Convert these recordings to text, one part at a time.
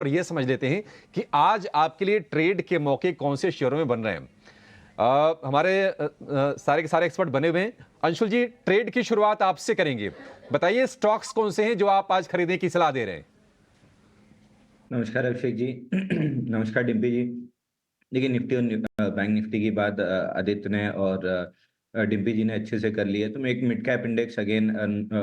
और ये समझ लेते हैं कि आज आपके लिए ट्रेड के मौके कौन से शेयरों में बन रहे हैं। हमारे सारे के सारे एक्सपर्ट बने हुए हैं। अंशुल जी, ट्रेड की शुरुआत आपसे करेंगे। बताइए स्टॉक्स कौन से हैं जो आप आज खरीदने की सलाह दे रहे हैं। नमस्कार अभिषेक जी। नमस्कार डिम्पी जी। देखिए निफ्टी और बैंक निफ्टी की बात आदित्य ने और डिम्पी जी ने अच्छे से कर ली है। तो मैं एक मिड कैप इंडेक्स अगेन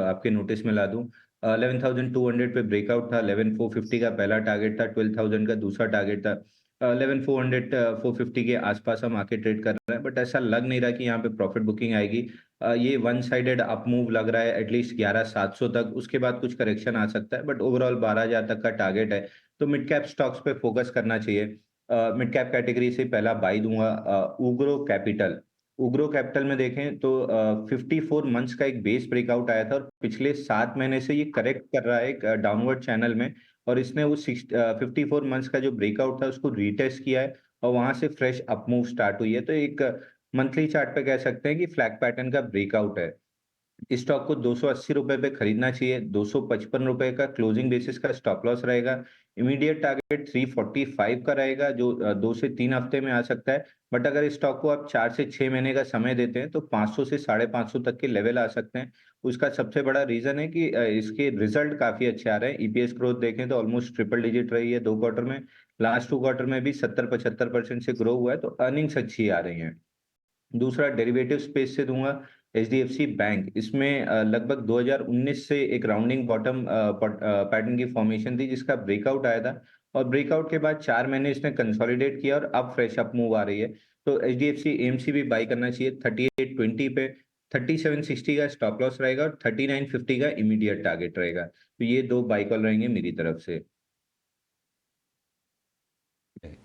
आपके नोटिस में ला दूं। 11,200 पे ब्रेकआउट था। 11,450 का पहला टारगेट था। 12,000 का दूसरा टारगेट था। 11,400 450 के आसपास हम आके ट्रेड कर रहे हैं, बट ऐसा लग नहीं रहा कि यहाँ पे प्रॉफिट बुकिंग आएगी। ये वन साइडेड अप मूव लग रहा है एटलीस्ट 11,700 तक। उसके बाद कुछ करेक्शन आ सकता है, बट ओवरऑल 12,000 तक का टारगेट है। तो मिड कैप स्टॉक्स पे फोकस करना चाहिए। मिड कैप कैटेगरी से पहला बाई दूंगा उग्रो कैपिटल। उग्रो कैपिटल में देखें तो 54 मंथ्स का एक बेस ब्रेकआउट आया था और पिछले 7 महीने से ये करेक्ट कर रहा है एक डाउनवर्ड चैनल में। और इसने वो 54 मंथ्स का जो ब्रेकआउट था उसको रीटेस्ट किया है और वहां से फ्रेश अपमूव स्टार्ट हुई है। तो एक मंथली चार्ट पे कह सकते हैं कि फ्लैग पैटर्न का ब्रेकआउट है। इस स्टॉक को 280 रुपए पे खरीदना चाहिए। 255 रुपए का क्लोजिंग बेसिस का स्टॉप लॉस रहेगा। इमीडिएट टारगेट 345 का रहेगा, जो 2 से 3 हफ्ते में आ सकता है। बट अगर इस स्टॉक को आप 4 से 6 महीने का समय देते हैं तो 500 से 550 तक के लेवल आ सकते हैं। उसका सबसे बड़ा रीजन है कि इसके रिजल्ट काफी अच्छे आ रहे हैं। ईपीएस ग्रोथ देखें तो ऑलमोस्ट ट्रिपल डिजिट रही है 2 क्वार्टर में। लास्ट 2 क्वार्टर में भी 70-75% से ग्रो हुआ है, तो अर्निंग्स अच्छी आ रही हैं। दूसरा डेरिवेटिव स्पेस से दूंगा एचडीएफसी बैंक। इसमें लगभग 2019 से एक राउंडिंग बॉटम पैटर्न की फॉर्मेशन थी जिसका ब्रेकआउट आया था। और ब्रेकआउट के बाद 4 महीने इसने कंसोलिडेट किया और अब फ्रेश अप मूव आ रही है। तो एचडीएफसी एएमसी भी बाई करना चाहिए 3820 पे। 3760 का स्टॉप लॉस रहेगा और 3950 का इमीडिएट टारगेट रहेगा। तो ये दो बाई कॉल रहेंगे मेरी तरफ से।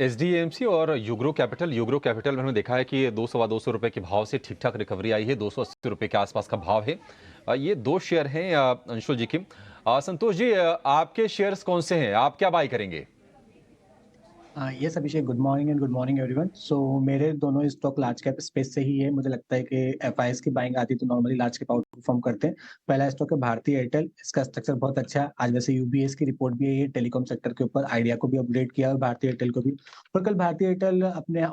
एसडीएमसी और यूग्रो कैपिटल में हमने देखा है कि 200-225 रुपए के भाव से ठीक ठाक रिकवरी आई है। 280 रुपए के आसपास का भाव है। ये दो शेयर हैं अंशुल जी की। संतोष जी, आपके शेयर्स कौन से हैं, आप क्या बाय करेंगे? Yes Abhishek, good morning and good morning everyone. So मेरे दोनों स्टॉक लार्ज कैप स्पेस से ही है। मुझे लगता है कि एफआईएस की बाइंग आती तो normally large cap out perform करते हैं। पहला स्टॉक है भारतीय एयरटेल। इसका स्ट्रक्चर बहुत अच्छा है। आज वैसे यूबीएस की रिपोर्ट भी आई है टेलीकॉम सेक्टर के ऊपर। आइडिया को भी अपग्रेड किया और भारतीय एयरटेल को भी। और कल भारतीय एयरटेल अपने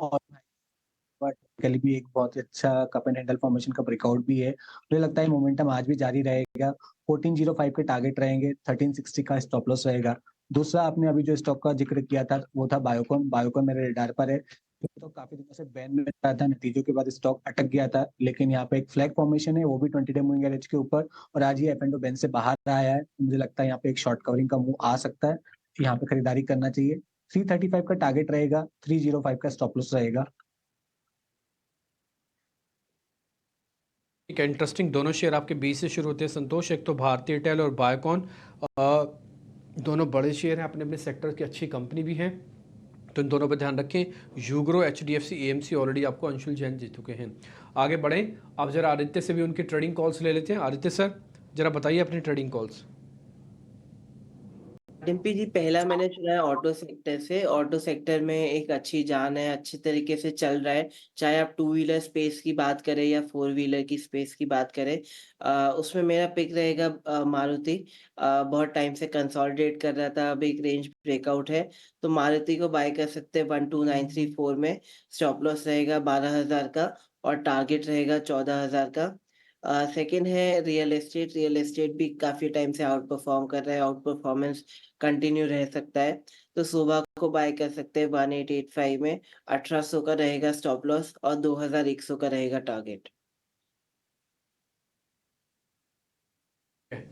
कल भी एक बहुत ही अच्छा कप एंड हैंडल फॉर्मेशन का ब्रेकआउट भी है। मुझे लगता है मोमेंटम आज भी जारी रहेगा। 1405 के टारगेट रहेंगे। 1360 का स्टॉप लॉस रहेगा। दूसरा आपने अभी जो स्टॉक का जिक्र किया था वो था बायोकॉन। बायोकॉन मेरे रडार पर है। तो काफी दिनों से बैन में रहा था, नतीजों के बाद स्टॉक अटक गया था, लेकिन यहाँ पे एक फ्लैग फॉर्मेशन है, वो भी 20 डे मूविंग एवरेज के ऊपर। और आज ये एफ एंडो बैन से बाहर आया है। मुझे लगता है यहाँ पे एक शॉर्ट कवरिंग का मूव आ सकता है। यहाँ पे खरीदारी करना चाहिए। 335 का टारगेट रहेगा। 305 का स्टॉप लॉस रहेगा। एक इंटरेस्टिंग दोनों शेयर आपके 20 से शुरू होते हैं संतोष। एक तो भारतीय एयरटेल और बायोकॉन, दोनों बड़े शेयर हैं, अपने अपने सेक्टर की अच्छी कंपनी भी हैं, तो इन दोनों पर ध्यान रखें। यूग्रो, एचडीएफसी, एएमसी ऑलरेडी आपको अंशुल जैन जीत चुके हैं। आगे बढ़ें, अब जरा आदित्य से भी उनकी ट्रेडिंग कॉल्स ले लेते हैं। आदित्य सर, जरा बताइए अपनी ट्रेडिंग कॉल्स। डिम्पी जी, पहला मैंने चुना है ऑटो सेक्टर से। ऑटो सेक्टर में एक अच्छी जान है, अच्छे तरीके से चल रहा है। चाहे आप टू व्हीलर स्पेस की बात करें या फोर व्हीलर की स्पेस की बात करें, उसमें मेरा पिक रहेगा मारुति। बहुत टाइम से कंसोलिडेट कर रहा था, अब एक रेंज ब्रेकआउट है, तो मारुति को बाय कर सकते हैं 12934 में। स्टॉप लॉस रहेगा 12,000 का और टारगेट रहेगा 14,000 का। सेकंड है रियल एस्टेट। रियल एस्टेट भी काफी टाइम से आउट परफॉर्म कर रहा है, आउट परफॉर्मेंस कंटिन्यू रह सकता है, तो सुबह को बाय कर सकते हैं 1885 में। 1800 का रहेगा स्टॉप लॉस और 2100 का रहेगा टारगेट।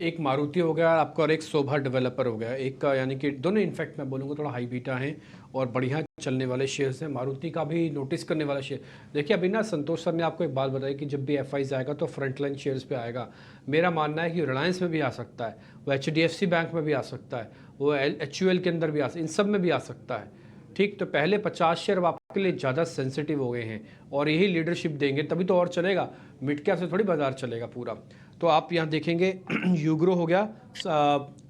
एक मारुति हो गया आपका और एक शोभा डेवलपर हो गया। एक का यानी कि दोनों इनफैक्ट मैं बोलूँगा थोड़ा हाई बीटा हैं और बढ़िया चलने वाले शेयर्स हैं। मारुति का भी नोटिस करने वाला शेयर। देखिए अभी ना संतोष सर ने आपको एक बात बताई कि जब भी एफआईज आएगा तो फ्रंटलाइन शेयर्स पे आएगा। मेरा मानना है कि रिलायंस में भी आ सकता है, वो एचडीएफसी बैंक में भी आ सकता है, वो एचयूएल के अंदर भी इन सब में भी आ सकता है। ठीक, तो पहले 50 शेयर आपके लिए ज़्यादा सेंसिटिव हो गए हैं और यही लीडरशिप देंगे तभी तो और चलेगा। मिड कैप से थोड़ी बाजार चलेगा पूरा। तो आप यहाँ देखेंगे यूग्रो हो गया,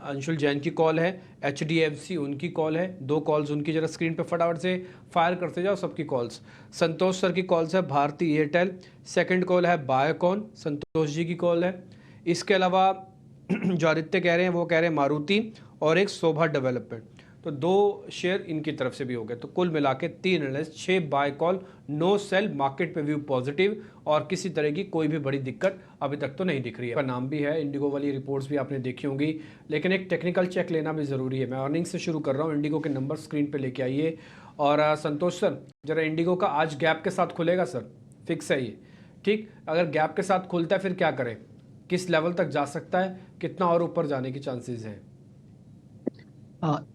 अंशुल जैन की कॉल है, एचडीएफसी उनकी कॉल है। दो कॉल्स उनकी, जरा स्क्रीन पे फटाफट से फायर करते जाओ सबकी कॉल्स। संतोष सर की कॉल्स है भारती एयरटेल, सेकंड कॉल है बायोकॉन, संतोष जी की कॉल है। इसके अलावा जो आदित्य कह रहे हैं वो कह रहे हैं मारुति और एक शोभा डेवलपमेंट। तो 2 शेयर इनकी तरफ से भी हो गए। तो कुल मिला के 3 analyst, 6 buy call, 9 sell, market पे व्यू पॉजिटिव और किसी तरह की कोई भी बड़ी दिक्कत अभी तक तो नहीं दिख रही है। का नाम भी है, इंडिगो वाली रिपोर्ट्स भी आपने देखी होंगी, लेकिन एक टेक्निकल चेक लेना भी ज़रूरी है। मैं अर्निंग से शुरू कर रहा हूँ, इंडिगो के नंबर स्क्रीन पे लेके आइए। और संतोष सर, जरा इंडिगो का आज गैप के साथ खुलेगा सर, फिक्स है ये, ठीक? अगर गैप के साथ खुलता है फिर क्या करें, किस लेवल तक जा सकता है, कितना और ऊपर जाने की चांसेस हैं?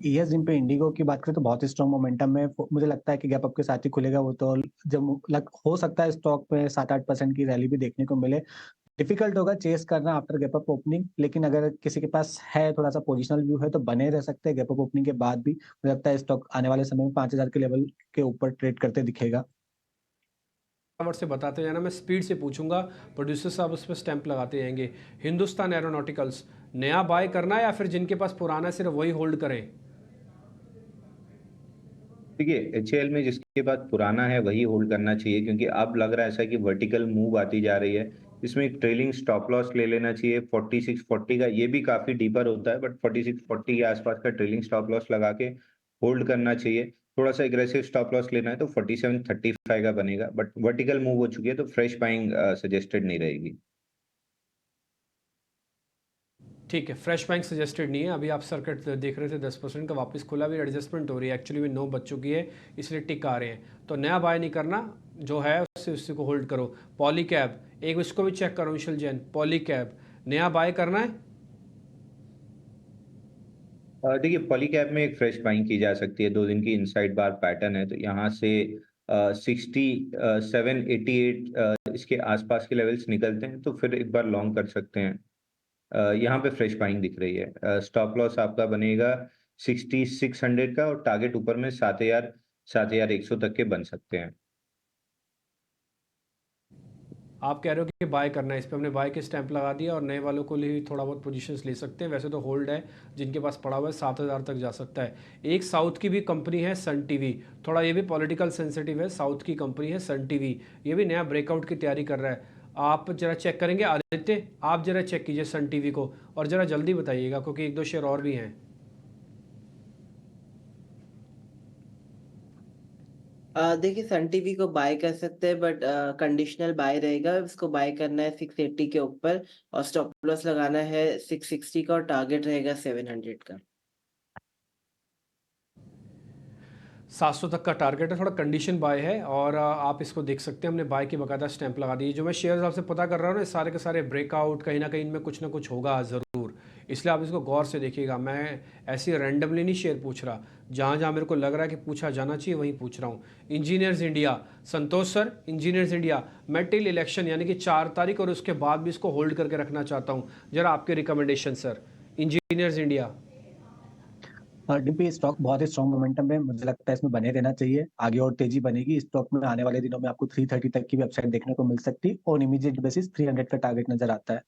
ईएस जिन पे इंडिगो की बात करें तो बहुत ही स्ट्रॉन्ग मोमेंटम में मुझे लगता है कि गैप अप के साथ ही खुलेगा। वो तो जब हो सकता है स्टॉक पे 7-8% की रैली भी देखने को मिले। डिफिकल्ट होगा चेस करना आफ्टर गैप अप ओपनिंग, लेकिन अगर किसी के पास है थोड़ा सा पोजिशनल व्यू है तो बने रह सकते हैं। गैप अप ओपनिंग के बाद भी मुझे लगता है स्टॉक आने वाले समय में 5000 के लेवल के ऊपर ट्रेड करते दिखेगा। फटाफट से बताते जाना, मैं स्पीड से पूछूंगा, प्रोड्यूसर साहब उस पर स्टैंप लगाते जाएंगे। हिंदुस्तान एरोनॉटिकल्स नया बाय करना है या फिर जिनके पास पुराना है सिर्फ वही होल्ड करें? देखिए, एचएएल में जिसके पास पुराना है वही होल्ड करना चाहिए, क्योंकि अब लग रहा है ऐसा कि वर्टिकल मूव आती जा रही है। इसमें एक ट्रेलिंग स्टॉप लॉस ले लेना चाहिए 4640 का। ये भी काफी डीपर होता है, बट 4640 के आसपास का ट्रेलिंग स्टॉप लॉस लगा के होल्ड करना चाहिए। थोड़ा सा एग्रेसिव स्टॉप लॉस लेना है तो 4735 का बनेगा, बट वर्टिकल मूव हो चुकी है तो फ्रेश बाइंग सजेस्टेड नहीं रहेगी। ठीक है, फ्रेश बैंक सजेस्टेड नहीं है। अभी आप सर्किट देख रहे थे 10% का, वापस खुला भी, एडजस्टमेंट हो रही है। एक्चुअली में 9 बज चुकी है इसलिए टिक आ रहे हैं। तो नया बाय नहीं करना, जो है उससे उसी को होल्ड करो। पॉलीकैब, एक इसको भी चेक करो अंशुल जैन, पॉलीकैब नया बाय करना है? देखिए, पॉलीकैब में एक फ्रेश बाइंग की जा सकती है। 2 दिन की इनसाइड बार पैटर्न है, तो यहाँ से 6788 इसके आसपास के लेवल्स निकलते हैं तो फिर एक बार लॉन्ग कर सकते हैं। यहाँ पे फ्रेश बाइंग दिख रही है। स्टॉप लॉस आपका बनेगा 6600 का, और टारगेट ऊपर में 7100 तक के बन सकते हैं। आप कह रहे हो कि बाय करना है, इस पे हमने बाय के स्टैंप लगा दिया और नए वालों को लिए थोड़ा बहुत पोजीशंस ले सकते हैं। वैसे तो होल्ड है, जिनके पास पड़ा हुआ है 7000 तक जा सकता है। एक साउथ की भी कंपनी है सन टीवी, थोड़ा ये भी पॉलिटिकल सेंसिटिव है। साउथ की कंपनी है सन टीवी, ये भी नया ब्रेकआउट की तैयारी कर रहा है। आप जरा चेक करेंगे आदित्य, आप जरा चेक कीजिए सन टीवी को और जरा जल्दी बताइएगा, क्योंकि 1-2 शेयर और भी हैं। देखिए, सन टीवी को बाय कर सकते हैं, बट कंडीशनल बाय रहेगा। इसको बाय करना है 680 के ऊपर और स्टॉप लॉस लगाना है 660 का और टारगेट रहेगा 700 का। 700 तक का टारगेट है, थोड़ा कंडीशन बाय है और आप इसको देख सकते हैं। हमने बाय की बकायदा स्टैंप लगा दी। जो मैं शेयर आपसे पता कर रहा हूँ ना, सारे के सारे ब्रेकआउट कहीं ना कहीं इनमें कुछ ना कुछ होगा ज़रूर, इसलिए आप इसको गौर से देखिएगा। मैं ऐसे रैंडमली नहीं शेयर पूछ रहा, जहाँ जहाँ मेरे को लग रहा है कि पूछा जाना चाहिए वहीं पूछ रहा हूँ। इंजीनियर्स इंडिया, संतोष सर, इंजीनियर्स इंडिया मैं टिल इलेक्शन यानी कि 4 तारीख और उसके बाद भी इसको होल्ड करके रखना चाहता हूँ। जरा आपके recommendation sir, engineers India. Dimpy, stock बहुत ही स्ट्रॉन्ग मोमेंटम है, मुझे लगता है इसमें बने रहना चाहिए। आगे और तेजी बनेगी स्टॉक में। आने वाले दिनों में आपको 330 तक की भी अपसाइड देखने को मिल सकती है और इमीडिएट बेसिस 300 का टारगेट नजर आता है।